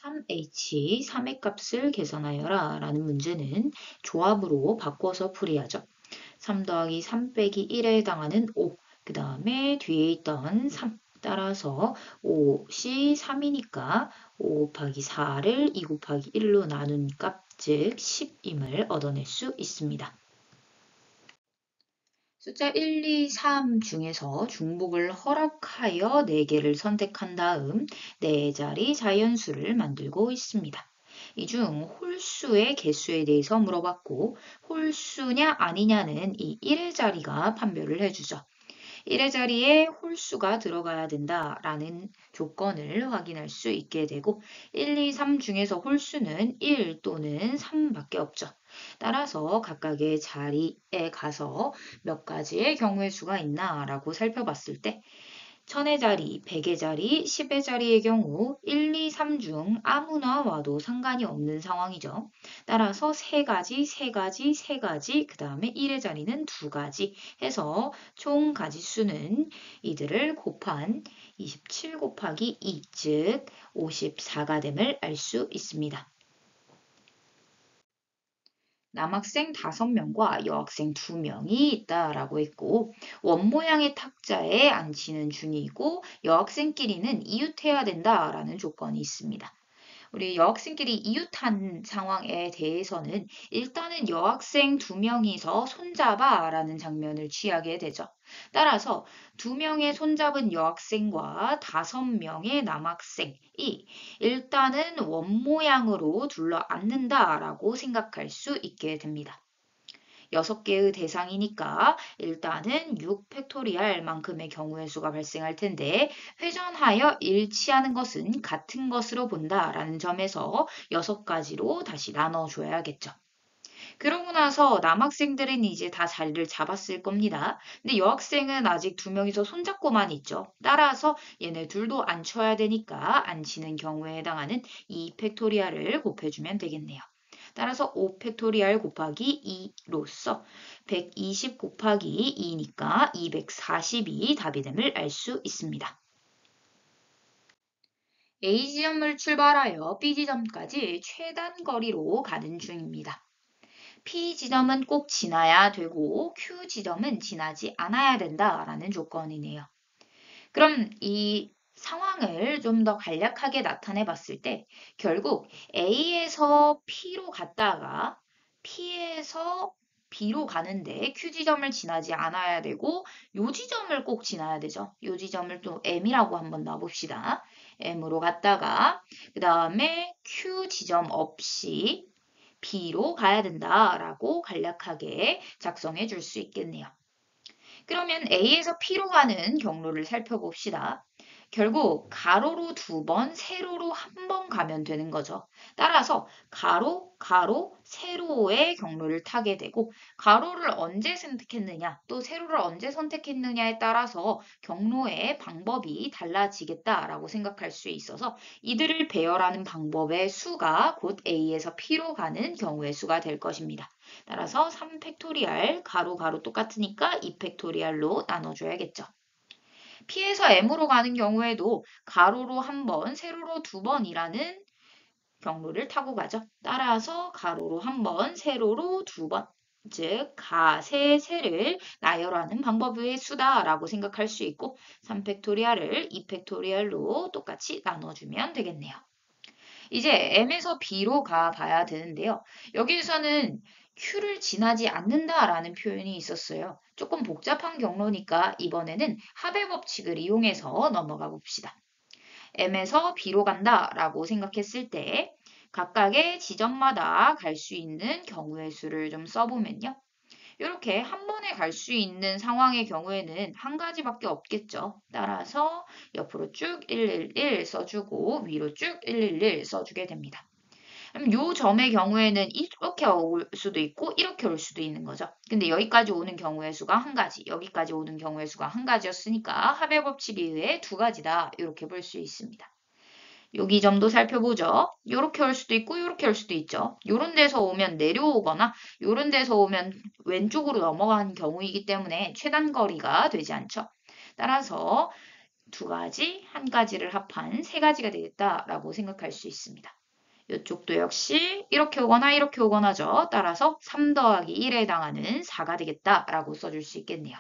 3H, 3의 값을 계산하여라 라는 문제는 조합으로 바꿔서 풀이하죠. 3 더하기 3 빼기 1에 해당하는 5, 그 다음에 뒤에 있던 3, 따라서 5이 3이니까 5 곱하기 4를 2 곱하기 1로 나눈 값, 즉 10임을 얻어낼 수 있습니다. 숫자 1, 2, 3 중에서 중복을 허락하여 4개를 선택한 다음 4자리 자연수를 만들고 있습니다. 이 중 홀수의 개수에 대해서 물어봤고 홀수냐 아니냐는 이 1의 자리가 판별을 해주죠. 1의 자리에 홀수가 들어가야 된다라는 조건을 확인할 수 있게 되고 1, 2, 3 중에서 홀수는 1 또는 3밖에 없죠. 따라서 각각의 자리에 가서 몇 가지의 경우의 수가 있나라고 살펴봤을 때 1000의 자리, 100의 자리, 10의 자리의 경우 1, 2, 3 중 아무나 와도 상관이 없는 상황이죠. 따라서 3가지, 3가지, 3가지, 그 다음에 1의 자리는 2가지 해서 총 가지수는 이들을 곱한 27 곱하기 2, 즉 54가 됨을 알 수 있습니다. 남학생 5명과 여학생 2명이 있다라고 했고 원모양의 탁자에 앉히는 중이고 여학생끼리는 이웃해야 된다라는 조건이 있습니다. 우리 여학생끼리 이웃한 상황에 대해서는 일단은 여학생 2명이서 손잡아 라는 장면을 취하게 되죠. 따라서 2명의 손잡은 여학생과 5명의 남학생이 일단은 원모양으로 둘러앉는다라고 생각할 수 있게 됩니다. 6개의 대상이니까 일단은 6팩토리알만큼의 경우의 수가 발생할 텐데 회전하여 일치하는 것은 같은 것으로 본다라는 점에서 6가지로 다시 나눠줘야겠죠. 그러고 나서 남학생들은 이제 다 자리를 잡았을 겁니다. 근데 여학생은 아직 2명이서 손잡고만 있죠. 따라서 얘네 둘도 앉혀야 되니까 앉히는 경우에 해당하는 2팩토리알을 곱해주면 되겠네요. 따라서 5팩토리알 곱하기 2로서 120 곱하기 2니까 240이 답이 됨을 알 수 있습니다. A지점을 출발하여 B지점까지 최단 거리로 가는 중입니다. P지점은 꼭 지나야 되고 Q지점은 지나지 않아야 된다라는 조건이네요. 그럼 이 상황을 좀 더 간략하게 나타내 봤을 때 결국 A에서 P로 갔다가 P에서 B로 가는데 Q지점을 지나지 않아야 되고 요 지점을 꼭 지나야 되죠. 요 지점을 또 M이라고 한번 놔봅시다. M으로 갔다가 그 다음에 Q지점 없이 B로 가야 된다라고 간략하게 작성해 줄 수 있겠네요. 그러면 A에서 P로 가는 경로를 살펴봅시다. 결국 가로로 2번, 세로로 1번 가면 되는 거죠. 따라서 가로, 가로, 세로의 경로를 타게 되고 가로를 언제 선택했느냐, 또 세로를 언제 선택했느냐에 따라서 경로의 방법이 달라지겠다라고 생각할 수 있어서 이들을 배열하는 방법의 수가 곧 A에서 P로 가는 경우의 수가 될 것입니다. 따라서 3팩토리알 가로 가로 똑같으니까 2팩토리알로 나눠줘야겠죠. P에서 M으로 가는 경우에도 가로로 1번, 세로로 2번이라는 경로를 타고 가죠. 따라서 가로로 1번, 세로로 2번, 즉 가세 세를 나열하는 방법의 수다라고 생각할 수 있고 3팩토리알을 2팩토리알로 똑같이 나눠주면 되겠네요. 이제 M에서 B로 가봐야 되는데요. 여기에서는 Q를 지나지 않는다라는 표현이 있었어요. 조금 복잡한 경로니까 이번에는 합의 법칙을 이용해서 넘어가 봅시다. M에서 B로 간다라고 생각했을 때 각각의 지점마다 갈 수 있는 경우의 수를 좀 써보면요. 이렇게 한 번에 갈 수 있는 상황의 경우에는 한 가지밖에 없겠죠. 따라서 옆으로 쭉 111 써주고 위로 쭉 111 써주게 됩니다. 그럼 요 점의 경우에는 이렇게 올 수도 있고 이렇게 올 수도 있는 거죠. 근데 여기까지 오는 경우의 수가 한 가지, 여기까지 오는 경우의 수가 한 가지였으니까 합의 법칙에 의해 2가지다 이렇게 볼 수 있습니다. 여기 점도 살펴보죠. 요렇게 올 수도 있고 요렇게 올 수도 있죠. 요런 데서 오면 내려오거나 요런 데서 오면 왼쪽으로 넘어가는 경우이기 때문에 최단 거리가 되지 않죠. 따라서 두 가지, 한 가지를 합한 세 가지가 되겠다라고 생각할 수 있습니다. 이쪽도 역시 이렇게 오거나죠. 따라서 3 더하기 1에 해당하는 4가 되겠다라고 써줄 수 있겠네요.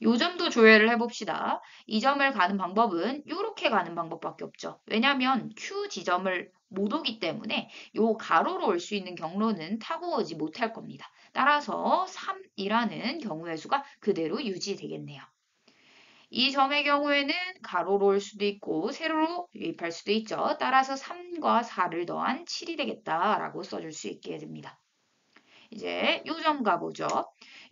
요 점도 조회를 해봅시다. 이 점을 가는 방법은 이렇게 가는 방법밖에 없죠. 왜냐하면 Q 지점을 못 오기 때문에 요 가로로 올 수 있는 경로는 타고 오지 못할 겁니다. 따라서 3이라는 경우의 수가 그대로 유지되겠네요. 이 점의 경우에는 가로로 올 수도 있고 세로로 유입할 수도 있죠. 따라서 3과 4를 더한 7이 되겠다라고 써줄 수 있게 됩니다. 이제 요 점 가보죠.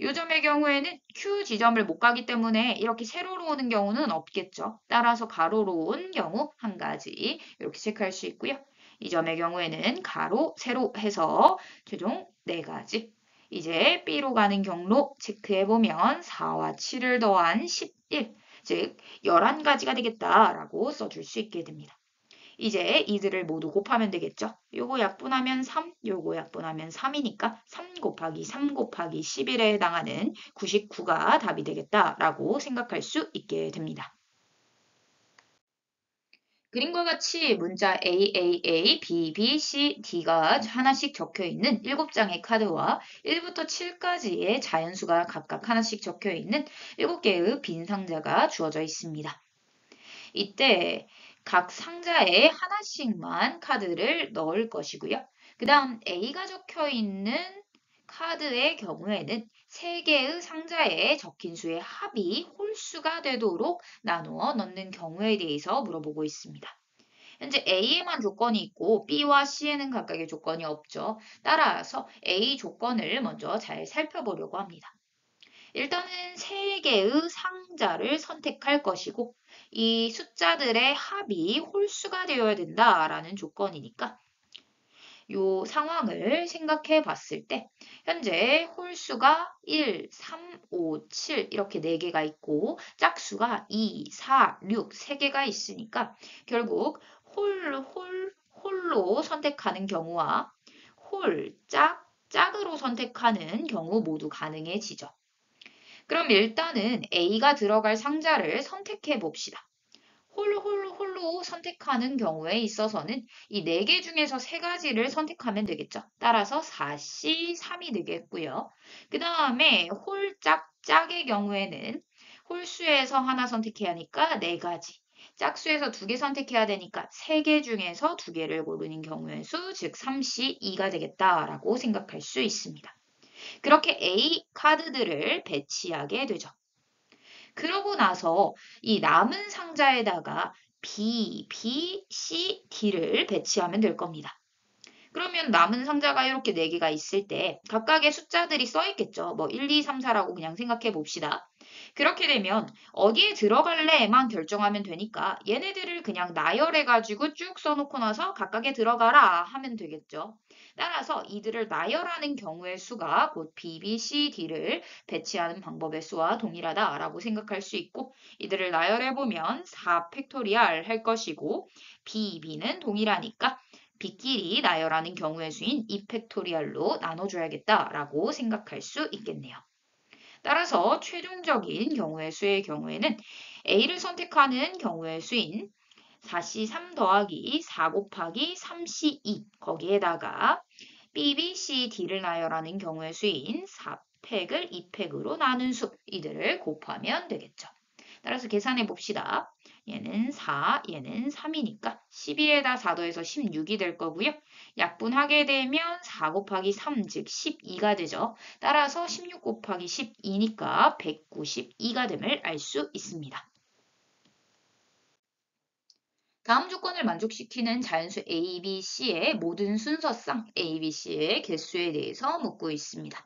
요 점의 경우에는 Q 지점을 못 가기 때문에 이렇게 세로로 오는 경우는 없겠죠. 따라서 가로로 온 경우 한 가지 이렇게 체크할 수 있고요. 이 점의 경우에는 가로, 세로 해서 최종 4가지. 이제 B로 가는 경로 체크해보면 4와 7을 더한 11, 즉 11가지가 되겠다라고 써줄 수 있게 됩니다. 이제 이들을 모두 곱하면 되겠죠. 요거 약분하면 3, 요거 약분하면 3이니까 3 곱하기 3 곱하기 11에 해당하는 99가 답이 되겠다라고 생각할 수 있게 됩니다. 그림과 같이 문자 AAA, B, C, D가 하나씩 적혀있는 7장의 카드와 1부터 7까지의 자연수가 각각 하나씩 적혀있는 7개의 빈 상자가 주어져 있습니다. 이때 각 상자에 하나씩만 카드를 넣을 것이고요. 그 다음 A가 적혀있는 카드의 경우에는 3개의 상자에 적힌 수의 합이 홀수가 되도록 나누어 넣는 경우에 대해서 물어보고 있습니다. 현재 A에만 조건이 있고 B와 C에는 각각의 조건이 없죠. 따라서 A 조건을 먼저 잘 살펴보려고 합니다. 일단은 3개의 상자를 선택할 것이고 이 숫자들의 합이 홀수가 되어야 된다라는 조건이니까 이 상황을 생각해 봤을 때 현재 홀수가 1, 3, 5, 7 이렇게 4개가 있고 짝수가 2, 4, 6 3개가 있으니까 결국 홀로 선택하는 경우와 짝으로 선택하는 경우 모두 가능해지죠. 그럼 일단은 A가 들어갈 상자를 선택해 봅시다. 홀로 선택하는 경우에 있어서는 이 4개 중에서 3가지를 선택하면 되겠죠. 따라서 4C, 3이 되겠고요. 그 다음에 짝의 경우에는 홀수에서 하나 선택해야 하니까 4가지. 짝수에서 2개 선택해야 되니까 3개 중에서 2개를 고르는 경우의 수, 즉 3C2가 되겠다라고 생각할 수 있습니다. 그렇게 A 카드들을 배치하게 되죠. 그러고 나서 이 남은 상자에다가 B, C, D를 배치하면 될 겁니다. 그러면 남은 상자가 이렇게 4개가 있을 때 각각의 숫자들이 써 있겠죠. 뭐 1, 2, 3, 4라고 그냥 생각해 봅시다. 그렇게 되면 어디에 들어갈래만 결정하면 되니까 얘네들을 그냥 나열해가지고 쭉 써놓고 나서 각각에 들어가라 하면 되겠죠. 따라서 이들을 나열하는 경우의 수가 곧 B, B, C, D를 배치하는 방법의 수와 동일하다라고 생각할 수 있고 이들을 나열해보면 4 팩토리얼 할 것이고 B, B는 동일하니까 B끼리 나열하는 경우의 수인 2팩토리얼로 나눠줘야겠다라고 생각할 수 있겠네요. 따라서 최종적인 경우의 수의 경우에는 A를 선택하는 경우의 수인 4C3 더하기 4 곱하기 3C2 거기에다가 B, B, C, D를 나열하는 경우의 수인 4팩을 2팩으로 나눈 수 이들을 곱하면 되겠죠. 따라서 계산해 봅시다. 얘는 4, 얘는 3이니까 11에다 4 더해서 16이 될 거고요. 약분하게 되면 4 곱하기 3, 즉 12가 되죠. 따라서 16 곱하기 12니까 192가 됨을 알 수 있습니다. 다음 조건을 만족시키는 자연수 A, B, C의 모든 순서상 A, B, C의 개수에 대해서 묻고 있습니다.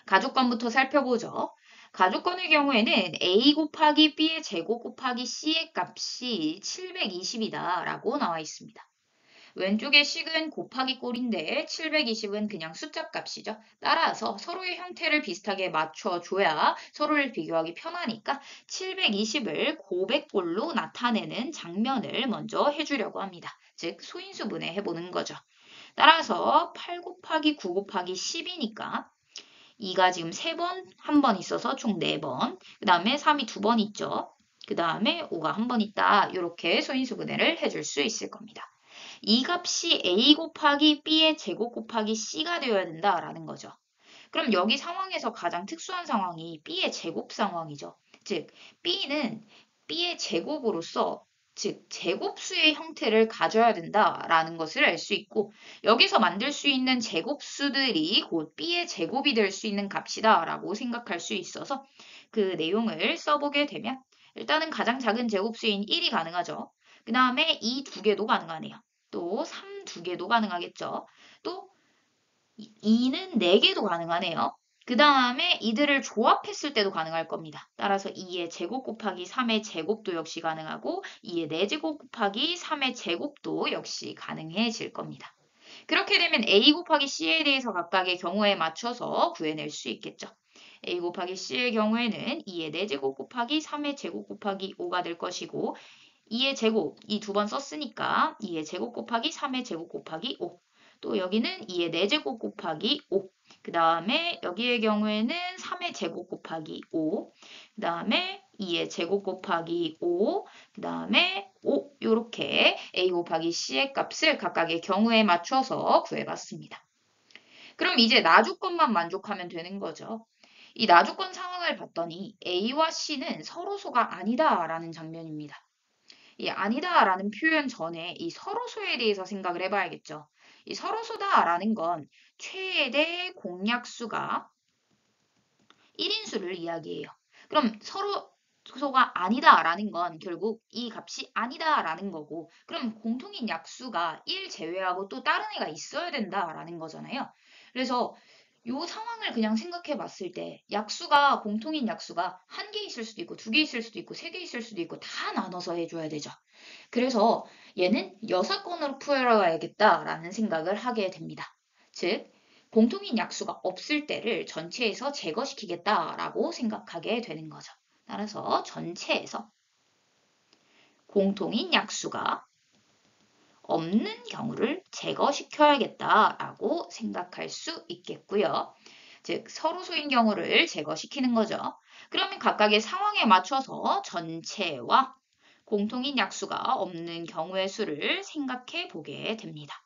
가족관부터 살펴보죠. 가족관의 경우에는 A 곱하기 B의 제곱 곱하기 C의 값이 720이다 라고 나와 있습니다. 왼쪽의 식은 곱하기 꼴인데 720은 그냥 숫자 값이죠. 따라서 서로의 형태를 비슷하게 맞춰줘야 서로를 비교하기 편하니까 720을 고백꼴로 나타내는 장면을 먼저 해주려고 합니다. 즉 소인수분해 해보는 거죠. 따라서 8 곱하기 9 곱하기 10이니까 2가 지금 3번, 1번 있어서 총 4번. 그 다음에 3이 2번 있죠. 그 다음에 5가 한 번 있다. 이렇게 소인수분해를 해줄 수 있을 겁니다. 이 값이 a 곱하기 b의 제곱 곱하기 c가 되어야 된다라는 거죠. 그럼 여기 상황에서 가장 특수한 상황이 b의 제곱 상황이죠. 즉, b는 b의 제곱으로서 즉 제곱수의 형태를 가져야 된다라는 것을 알 수 있고 여기서 만들 수 있는 제곱수들이 곧 b의 제곱이 될 수 있는 값이다라고 생각할 수 있어서 그 내용을 써보게 되면 일단은 가장 작은 제곱수인 1이 가능하죠. 그 다음에 2 두 개도 가능하네요. 또 3 두 개도 가능하겠죠. 또 2는 4개도 가능하네요. 그 다음에 이들을 조합했을 때도 가능할 겁니다. 따라서 2의 제곱 곱하기 3의 제곱도 역시 가능하고 2의 4제곱 곱하기 3의 제곱도 역시 가능해질 겁니다. 그렇게 되면 a 곱하기 c에 대해서 각각의 경우에 맞춰서 구해낼 수 있겠죠. a 곱하기 c의 경우에는 2의 4제곱 곱하기 3의 제곱 곱하기 5가 될 것이고 2의 제곱, 이 두 번 썼으니까 2의 제곱 곱하기 3의 제곱 곱하기 5. 또 여기는 2의 4제곱 곱하기 5. 그 다음에 여기의 경우에는 3의 제곱 곱하기 5. 그 다음에 2의 제곱 곱하기 5. 그 다음에 5. 이렇게 a 곱하기 c의 값을 각각의 경우에 맞춰서 구해봤습니다. 그럼 이제 나주권만 만족하면 되는 거죠. 이 나주권 상황을 봤더니 a와 c는 서로소가 아니다라는 장면입니다. 이 아니다라는 표현 전에 이 서로소에 대해서 생각을 해봐야겠죠. 이 서로소다라는 건 최대 공약수가 1인수를 이야기해요. 그럼 서로소가 아니다라는 건 결국 이 값이 아니다라는 거고 그럼 공통인 약수가 1 제외하고 또 다른 애가 있어야 된다라는 거잖아요. 그래서 이 상황을 그냥 생각해 봤을 때 약수가 공통인 약수가 한 개 있을 수도 있고 두 개 있을 수도 있고 세 개 있을 수도 있고 다 나눠서 해줘야 되죠. 그래서 얘는 6건으로 풀어야겠다라는 생각을 하게 됩니다. 즉 공통인 약수가 없을 때를 전체에서 제거시키겠다라고 생각하게 되는 거죠. 따라서 전체에서 공통인 약수가 없는 경우를 제거시켜야겠다라고 생각할 수 있겠고요. 즉 서로소인 경우를 제거시키는 거죠. 그러면 각각의 상황에 맞춰서 전체와 공통인 약수가 없는 경우의 수를 생각해 보게 됩니다.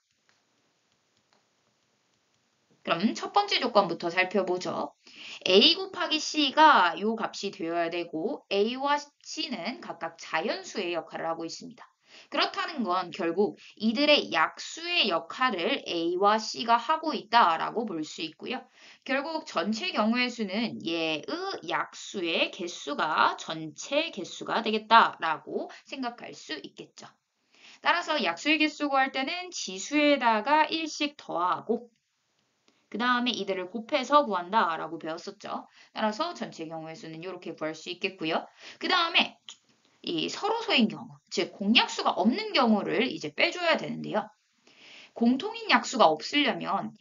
그럼 첫 번째 조건부터 살펴보죠. a 곱하기 c가 이 값이 되어야 되고 a와 c는 각각 자연수의 역할을 하고 있습니다. 그렇다는 건 결국 이들의 약수의 역할을 a와 c가 하고 있다라고 볼 수 있고요. 결국 전체 경우의 수는 얘의 약수의 개수가 전체 개수가 되겠다라고 생각할 수 있겠죠. 따라서 약수의 개수 구할 때는 지수에다가 1씩 더하고 그 다음에 이들을 곱해서 구한다라고 배웠었죠. 따라서 전체 경우의 수는 이렇게 구할 수 있겠고요. 그 다음에 이 서로소인 경우, 즉 공약수가 없는 경우를 이제 빼줘야 되는데요. 공통인 약수가 없으려면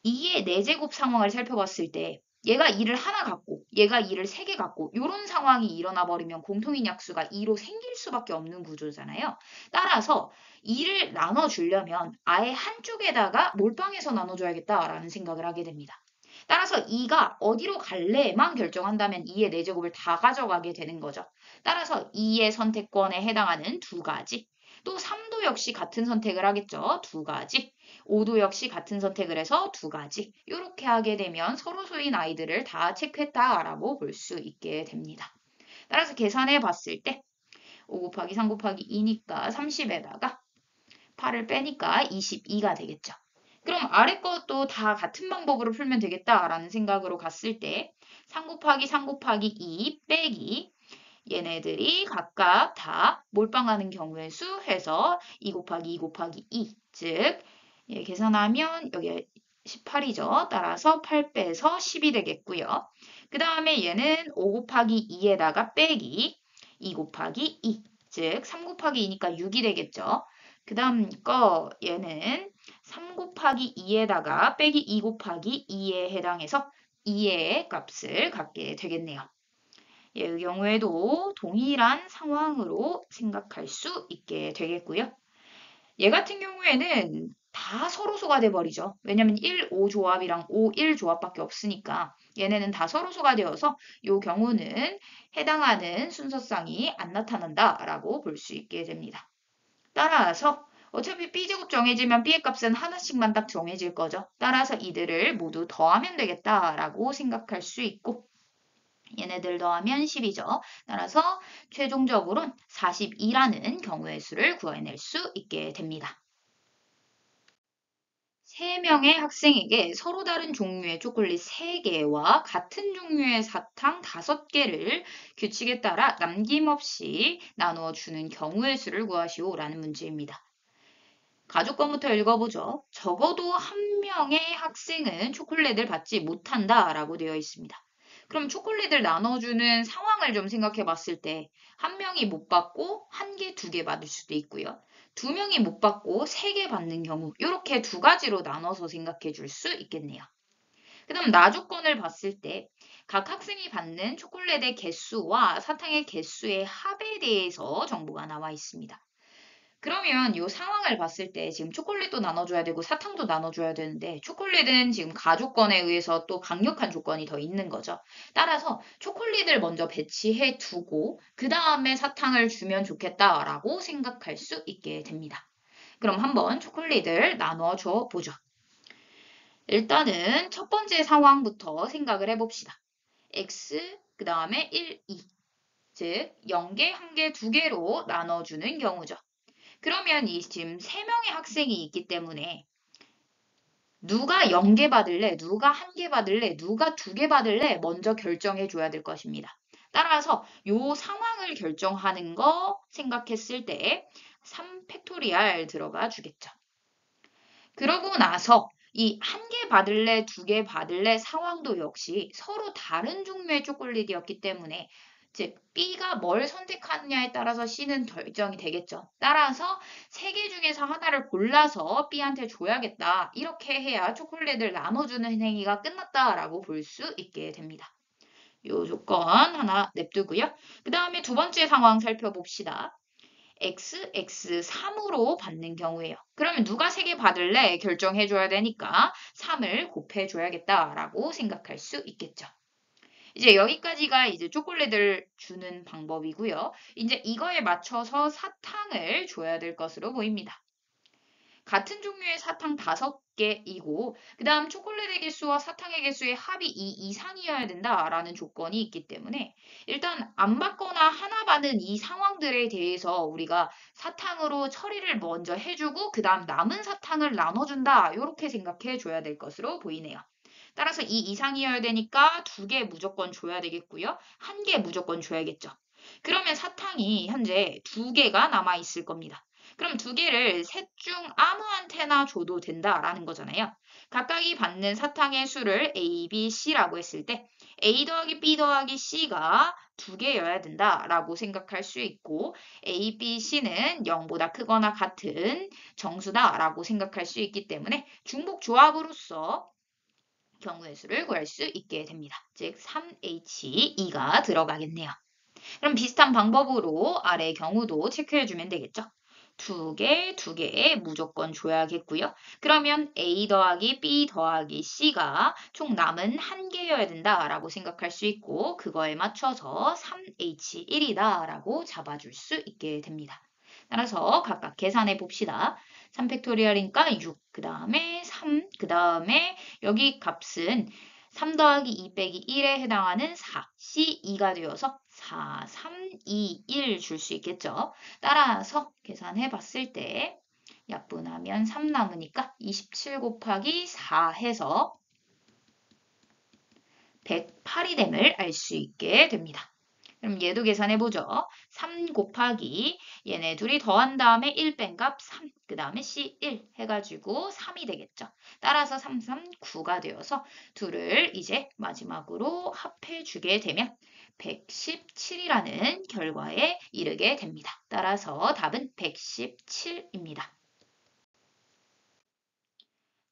2의 4제곱 상황을 살펴봤을 때 얘가 2를 하나 갖고 얘가 2를 3개 갖고 이런 상황이 일어나 버리면 공통인 약수가 2로 생길 수밖에 없는 구조잖아요. 따라서 2를 나눠주려면 아예 한쪽에다가 몰빵해서 나눠줘야겠다라는 생각을 하게 됩니다. 따라서 2가 어디로 갈래만 결정한다면 2의 4제곱을 다 가져가게 되는 거죠. 따라서 2의 선택권에 해당하는 두 가지. 또 3도 역시 같은 선택을 하겠죠. 두 가지. 5도 역시 같은 선택을 해서 두 가지. 이렇게 하게 되면 서로소인 아이들을 다 체크했다라고 볼 수 있게 됩니다. 따라서 계산해 봤을 때 5 곱하기 3 곱하기 2니까 30에다가 8을 빼니까 22가 되겠죠. 그럼 아래 것도 다 같은 방법으로 풀면 되겠다라는 생각으로 갔을 때 3 곱하기 3 곱하기 2 빼기 얘네들이 각각 다 몰빵하는 경우의 수 해서 2 곱하기 2 곱하기 2, 즉 계산하면 여기 18이죠. 따라서 8 빼서 10이 되겠고요. 그 다음에 얘는 5 곱하기 2에다가 빼기 2 곱하기 2, 즉 3 곱하기 2니까 6이 되겠죠. 그 다음 거 얘는 3 곱하기 2에다가 빼기 2 곱하기 2에 해당해서 2의 값을 갖게 되겠네요. 이 경우에도 동일한 상황으로 생각할 수 있게 되겠고요. 얘 같은 경우에는 다 서로소가 돼버리죠. 왜냐면 1, 5 조합이랑 5, 1 조합밖에 없으니까 얘네는 다 서로소가 되어서 이 경우는 해당하는 순서쌍이 안 나타난다라고 볼 수 있게 됩니다. 따라서 어차피 B제곱 정해지면 B의 값은 하나씩만 딱 정해질 거죠. 따라서 이들을 모두 더하면 되겠다라고 생각할 수 있고 얘네들 더하면 10이죠. 따라서 최종적으로는 42라는 경우의 수를 구해낼 수 있게 됩니다. 3명의 학생에게 서로 다른 종류의 초콜릿 3개와 같은 종류의 사탕 5개를 규칙에 따라 남김없이 나누어 주는 경우의 수를 구하시오라는 문제입니다. 가족권부터 읽어보죠. 적어도 한 명의 학생은 초콜릿을 받지 못한다라고 되어 있습니다. 그럼 초콜릿을 나눠주는 상황을 좀 생각해 봤을 때 한 명이 못 받고 1개, 2개 받을 수도 있고요. 2명이 못 받고 3개 받는 경우 이렇게 2가지로 나눠서 생각해 줄 수 있겠네요. 그 다음 나조건을 봤을 때 각 학생이 받는 초콜릿의 개수와 사탕의 개수의 합에 대해서 정보가 나와 있습니다. 그러면 이 상황을 봤을 때 지금 초콜릿도 나눠줘야 되고 사탕도 나눠줘야 되는데 초콜릿은 지금 가조건에 의해서 또 강력한 조건이 더 있는 거죠. 따라서 초콜릿을 먼저 배치해 두고 그 다음에 사탕을 주면 좋겠다라고 생각할 수 있게 됩니다. 그럼 한번 초콜릿을 나눠 줘 보죠. 일단은 첫 번째 상황부터 생각을 해봅시다. X, 그 다음에 1, 2, 즉 0개, 1개, 2개로 나눠주는 경우죠. 그러면 이 지금 3명의 학생이 있기 때문에 누가 0개 받을래, 누가 1개 받을래, 누가 2개 받을래 먼저 결정해 줘야 될 것입니다. 따라서 이 상황을 결정하는 거 생각했을 때 3팩토리얼 들어가 주겠죠. 그러고 나서 이 1개 받을래, 2개 받을래 상황도 역시 서로 다른 종류의 초콜릿이었기 때문에 즉 B가 뭘 선택하느냐에 따라서 C는 결정이 되겠죠. 따라서 3개 중에서 하나를 골라서 B한테 줘야겠다. 이렇게 해야 초콜릿을 나눠주는 행위가 끝났다라고 볼 수 있게 됩니다. 요 조건 하나 냅두고요. 그 다음에 두 번째 상황 살펴봅시다. X, X3으로 받는 경우예요. 그러면 누가 3개 받을래 결정해줘야 되니까 3을 곱해줘야겠다라고 생각할 수 있겠죠. 이제 여기까지가 이제 초콜릿을 주는 방법이고요. 이제 이거에 맞춰서 사탕을 줘야 될 것으로 보입니다. 같은 종류의 사탕 5개이고 그 다음 초콜릿의 개수와 사탕의 개수의 합이 2 이상이어야 된다라는 조건이 있기 때문에 일단 안 받거나 하나 받는 이 상황들에 대해서 우리가 사탕으로 처리를 먼저 해주고 그 다음 남은 사탕을 나눠준다 이렇게 생각해 줘야 될 것으로 보이네요. 따라서 2 이상이어야 되니까 2개 무조건 줘야 되겠고요. 1개 무조건 줘야겠죠. 그러면 사탕이 현재 2개가 남아 있을 겁니다. 그럼 2개를 셋 중 아무한테나 줘도 된다라는 거잖아요. 각각이 받는 사탕의 수를 A, B, C라고 했을 때 A 더하기 B 더하기 C가 2개여야 된다라고 생각할 수 있고 A, B, C는 0보다 크거나 같은 정수다라고 생각할 수 있기 때문에 중복 조합으로서 경우의 수를 구할 수 있게 됩니다. 즉 3H2가 들어가겠네요. 그럼 비슷한 방법으로 아래 경우도 체크해주면 되겠죠. 2개, 2개 무조건 줘야겠고요. 그러면 A 더하기 B 더하기 C가 총 남은 1개여야 된다라고 생각할 수 있고 그거에 맞춰서 3H1이다라고 잡아줄 수 있게 됩니다. 따라서 각각 계산해 봅시다. 3팩토리얼이니까 6, 그 다음에 3, 그 다음에 여기 값은 3 더하기 2 빼기 1에 해당하는 4, C2가 되어서 4, 3, 2, 1 줄 수 있겠죠. 따라서 계산해 봤을 때 약분하면 3 남으니까 27 곱하기 4 해서 108이 됨을 알 수 있게 됩니다. 그럼 얘도 계산해보죠. 3 곱하기 얘네 둘이 더한 다음에 1 뺀 값 3, 그 다음에 C1 해가지고 3이 되겠죠. 따라서 3, 3, 9가 되어서 둘을 이제 마지막으로 합해주게 되면 117이라는 결과에 이르게 됩니다. 따라서 답은 117입니다.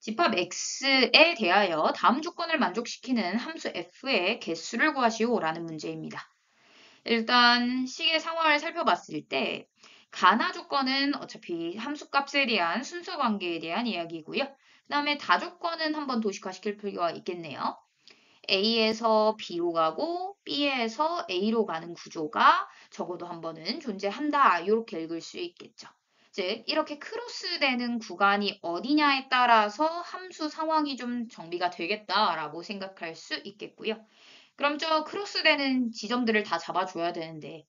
집합 X에 대하여 다음 조건을 만족시키는 함수 F의 개수를 구하시오 라는 문제입니다. 일단 식의 상황을 살펴봤을 때 가나 조건은 어차피 함수값에 대한 순서 관계에 대한 이야기고요. 그 다음에 다조건은 한번 도식화시킬 필요가 있겠네요. A에서 B로 가고 B에서 A로 가는 구조가 적어도 한 번은 존재한다. 이렇게 읽을 수 있겠죠. 즉 이렇게 크로스되는 구간이 어디냐에 따라서 함수 상황이 좀 정비가 되겠다라고 생각할 수 있겠고요. 그럼 저 크로스되는 지점들을 다 잡아줘야 되는데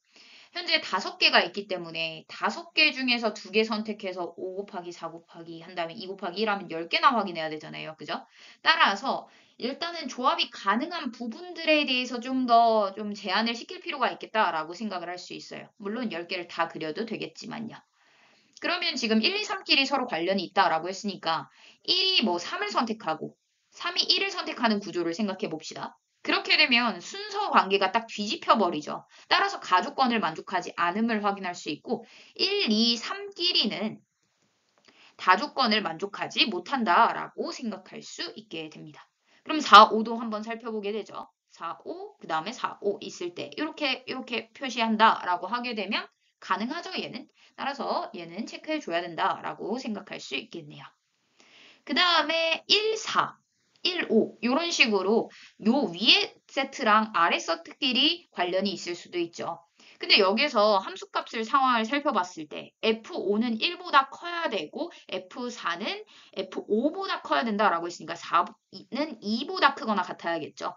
현재 5개가 있기 때문에 5개 중에서 2개 선택해서 5 곱하기 4 곱하기 한 다음에 2 곱하기 1 하면 10개나 확인해야 되잖아요. 그죠? 따라서 일단은 조합이 가능한 부분들에 대해서 좀 더 좀 제한을 시킬 필요가 있겠다라고 생각을 할 수 있어요. 물론 10개를 다 그려도 되겠지만요. 그러면 지금 1, 2, 3끼리 서로 관련이 있다라고 했으니까 1이 뭐 3을 선택하고 3이 1을 선택하는 구조를 생각해 봅시다. 그렇게 되면 순서 관계가 딱 뒤집혀 버리죠. 따라서 가조건을 만족하지 않음을 확인할 수 있고 1, 2, 3끼리는 다조건을 만족하지 못한다라고 생각할 수 있게 됩니다. 그럼 4, 5도 한번 살펴보게 되죠. 4, 5, 그 다음에 4, 5 있을 때 이렇게 표시한다라고 하게 되면 가능하죠, 얘는. 따라서 얘는 체크해 줘야 된다라고 생각할 수 있겠네요. 그 다음에 1, 4, 1, 5 이런 식으로 요 위에 세트랑 아래 세트끼리 관련이 있을 수도 있죠. 근데 여기서 함수값을 상황을 살펴봤을 때 F5는 1보다 커야 되고 F4는 F5보다 커야 된다라고 했으니까 4는 2보다 크거나 같아야겠죠.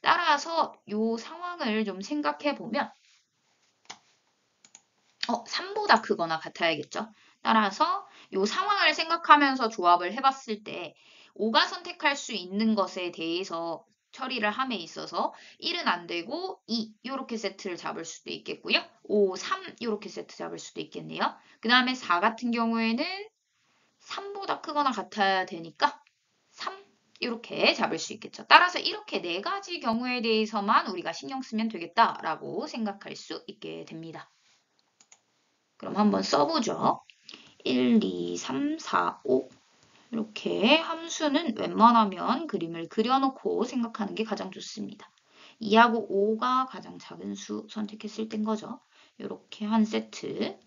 따라서 요 상황을 좀 생각해 보면 3보다 크거나 같아야겠죠. 따라서 이 상황을 생각하면서 조합을 해봤을 때 5가 선택할 수 있는 것에 대해서 처리를 함에 있어서 1은 안 되고 2 이렇게 세트를 잡을 수도 있겠고요. 5, 3 이렇게 세트 잡을 수도 있겠네요. 그 다음에 4 같은 경우에는 3보다 크거나 같아야 되니까 3 이렇게 잡을 수 있겠죠. 따라서 이렇게 4가지 경우에 대해서만 우리가 신경 쓰면 되겠다라고 생각할 수 있게 됩니다. 그럼 한번 써보죠. 1, 2, 3, 4, 5 이렇게 함수는 웬만하면 그림을 그려놓고 생각하는 게 가장 좋습니다. 2하고 5가 가장 작은 수 선택했을 땐 거죠. 이렇게 한 세트.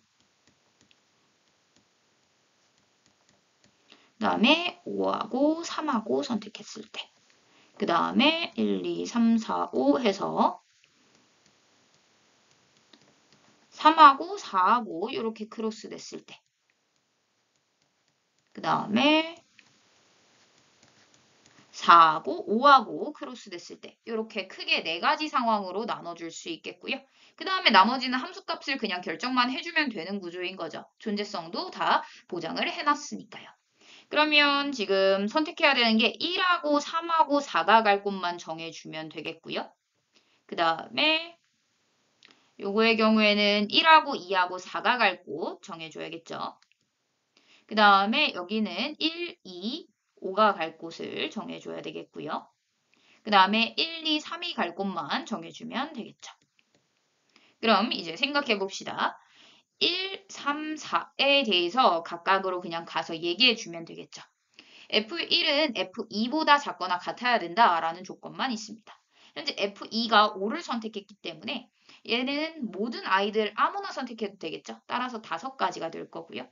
그 다음에 5하고 3하고 선택했을 때. 그 다음에 1, 2, 3, 4, 5 해서 3하고 4하고 이렇게 크로스 됐을 때. 그 다음에 4하고 5하고 크로스 됐을 때 이렇게 크게 4가지 상황으로 나눠줄 수 있겠고요. 그 다음에 나머지는 함수값을 그냥 결정만 해주면 되는 구조인 거죠. 존재성도 다 보장을 해놨으니까요. 그러면 지금 선택해야 되는 게 1하고 3하고 4가 갈 곳만 정해주면 되겠고요. 그 다음에 요거의 경우에는 1하고 2하고 4가 갈 곳 정해줘야겠죠. 그 다음에 여기는 1, 2, 5가 갈 곳을 정해줘야 되겠고요. 그 다음에 1, 2, 3이 갈 곳만 정해주면 되겠죠. 그럼 이제 생각해 봅시다. 1, 3, 4에 대해서 각각으로 그냥 가서 얘기해 주면 되겠죠. F1은 F2보다 작거나 같아야 된다라는 조건만 있습니다. 현재 F2가 5를 선택했기 때문에 얘는 모든 아이들 아무나 선택해도 되겠죠. 따라서 5가지가 될 거고요.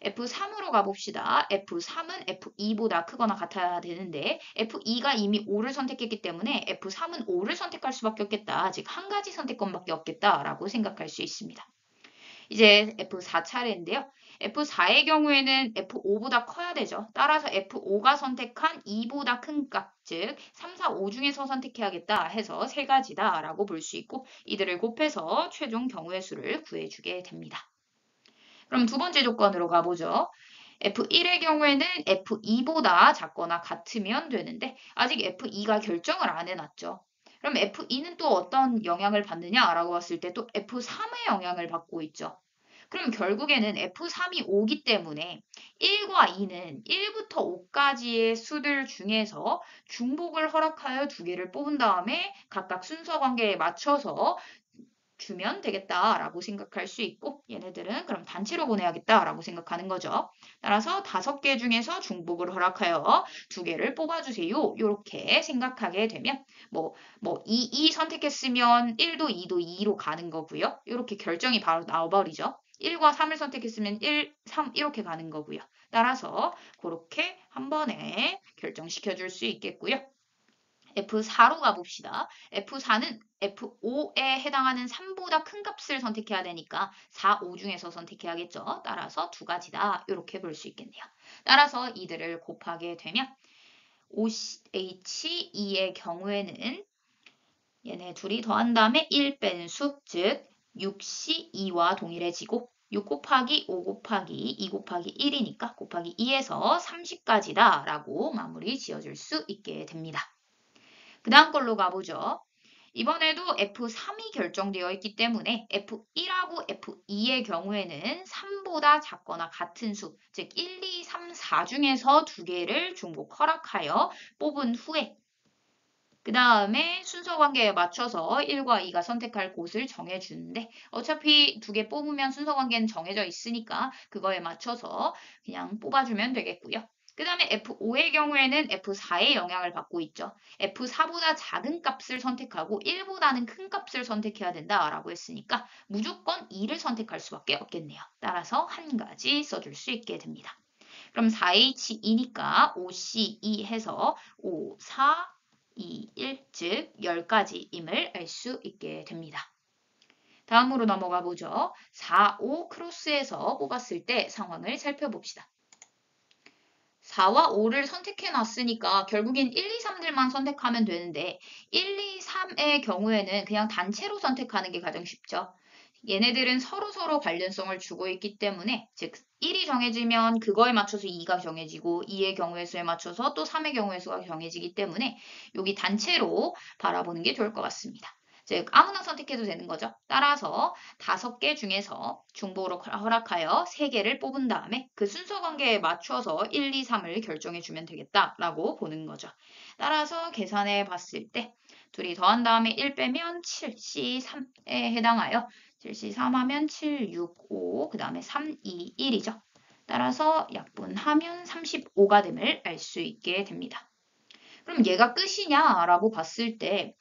F3으로 가봅시다. F3은 F2보다 크거나 같아야 되는데 F2가 이미 5를 선택했기 때문에 F3은 5를 선택할 수밖에 없겠다. 즉 한 가지 선택권밖에 없겠다라고 생각할 수 있습니다. 이제 F4 차례인데요. F4의 경우에는 F5보다 커야 되죠. 따라서 F5가 선택한 2보다 큰 값, 즉 3, 4, 5 중에서 선택해야겠다 해서 3가지다라고 볼 수 있고 이들을 곱해서 최종 경우의 수를 구해주게 됩니다. 그럼 두 번째 조건으로 가보죠. F1의 경우에는 F2보다 작거나 같으면 되는데 아직 F2가 결정을 안 해놨죠. 그럼 F2는 또 어떤 영향을 받느냐라고 봤을 때 또 F3의 영향을 받고 있죠. 그럼 결국에는 F3이 5기 때문에 1과 2는 1부터 5까지의 수들 중에서 중복을 허락하여 2개를 뽑은 다음에 각각 순서 관계에 맞춰서 주면 되겠다라고 생각할 수 있고 얘네들은 그럼 단체로 보내야겠다라고 생각하는 거죠. 따라서 5개 중에서 중복을 허락하여 2개를 뽑아주세요. 이렇게 생각하게 되면 뭐 2 선택했으면 1도 2도 2로 가는 거고요. 이렇게 결정이 바로 나와버리죠. 1과 3을 선택했으면 1, 3 이렇게 가는 거고요. 따라서 그렇게 한 번에 결정시켜 줄 수 있겠고요. F4로 가봅시다. F4는 F5에 해당하는 3보다 큰 값을 선택해야 되니까 4, 5 중에서 선택해야겠죠. 따라서 두 가지다. 이렇게 볼 수 있겠네요. 따라서 이들을 곱하게 되면 OH2의 경우에는 얘네 둘이 더한 다음에 1 뺀 수, 즉 6C2와 동일해지고 6 곱하기 5 곱하기 2 곱하기 1이니까 곱하기 2에서 30까지다 라고 마무리 지어줄 수 있게 됩니다. 그 다음 걸로 가보죠. 이번에도 F3이 결정되어 있기 때문에 F1하고 F2의 경우에는 3보다 작거나 같은 수, 즉 1, 2, 3, 4 중에서 두 개를 중복 허락하여 뽑은 후에 그 다음에 순서 관계에 맞춰서 1과 2가 선택할 곳을 정해주는데 어차피 두 개 뽑으면 순서 관계는 정해져 있으니까 그거에 맞춰서 그냥 뽑아주면 되겠고요. 그 다음에 F5의 경우에는 F4의 영향을 받고 있죠. F4보다 작은 값을 선택하고 1보다는 큰 값을 선택해야 된다라고 했으니까 무조건 2를 선택할 수밖에 없겠네요. 따라서 한 가지 써줄 수 있게 됩니다. 그럼 4H2니까 5C2 해서 5, 4, 2, 1, 즉 10가지임을 알 수 있게 됩니다. 다음으로 넘어가 보죠. 4, 5 크로스에서 뽑았을 때 상황을 살펴봅시다. 4와 5를 선택해 놨으니까 결국엔 1, 2, 3들만 선택하면 되는데 1, 2, 3의 경우에는 그냥 단체로 선택하는 게 가장 쉽죠. 얘네들은 서로서로 관련성을 주고 있기 때문에 즉 1이 정해지면 그거에 맞춰서 2가 정해지고 2의 경우의 수에 맞춰서 또 3의 경우의 수가 정해지기 때문에 여기 단체로 바라보는 게 좋을 것 같습니다. 즉 아무나 선택해도 되는 거죠. 따라서 5개 중에서 중복으로 허락하여 3개를 뽑은 다음에 그 순서 관계에 맞춰서 1, 2, 3을 결정해 주면 되겠다라고 보는 거죠. 따라서 계산해 봤을 때 둘이 더한 다음에 1 빼면 7, C3에 해당하여 7C3 하면 7, 6, 5, 그 다음에 3, 2, 1이죠. 따라서 약분하면 35가 됨을 알 수 있게 됩니다. 그럼 얘가 끝이냐라고 봤을 때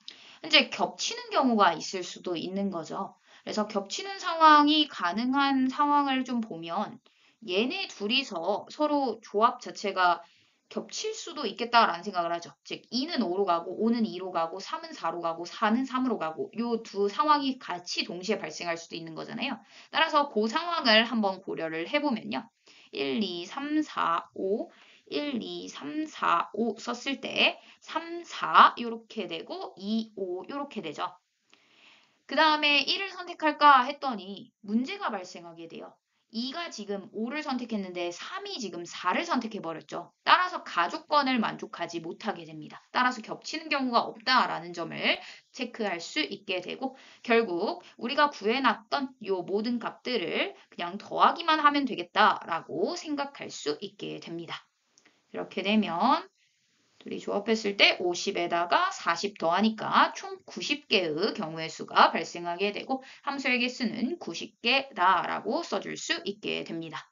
이제 겹치는 경우가 있을 수도 있는 거죠. 그래서 겹치는 상황이 가능한 상황을 좀 보면 얘네 둘이서 서로 조합 자체가 겹칠 수도 있겠다라는 생각을 하죠. 즉 2는 5로 가고 5는 2로 가고 3은 4로 가고 4는 3으로 가고 요 두 상황이 같이 동시에 발생할 수도 있는 거잖아요. 따라서 그 상황을 한번 고려를 해보면요. 1, 2, 3, 4, 5 1, 2, 3, 4, 5 썼을 때 3, 4 이렇게 되고 2, 5 이렇게 되죠. 그 다음에 1을 선택할까 했더니 문제가 발생하게 돼요. 2가 지금 5를 선택했는데 3이 지금 4를 선택해버렸죠. 따라서 가족권을 만족하지 못하게 됩니다. 따라서 겹치는 경우가 없다라는 점을 체크할 수 있게 되고 결국 우리가 구해놨던 이 모든 값들을 그냥 더하기만 하면 되겠다라고 생각할 수 있게 됩니다. 이렇게 되면 둘이 조합했을 때 50에다가 40 더하니까 총 90개의 경우의 수가 발생하게 되고 함수의 개수는 90개다라고 써줄 수 있게 됩니다.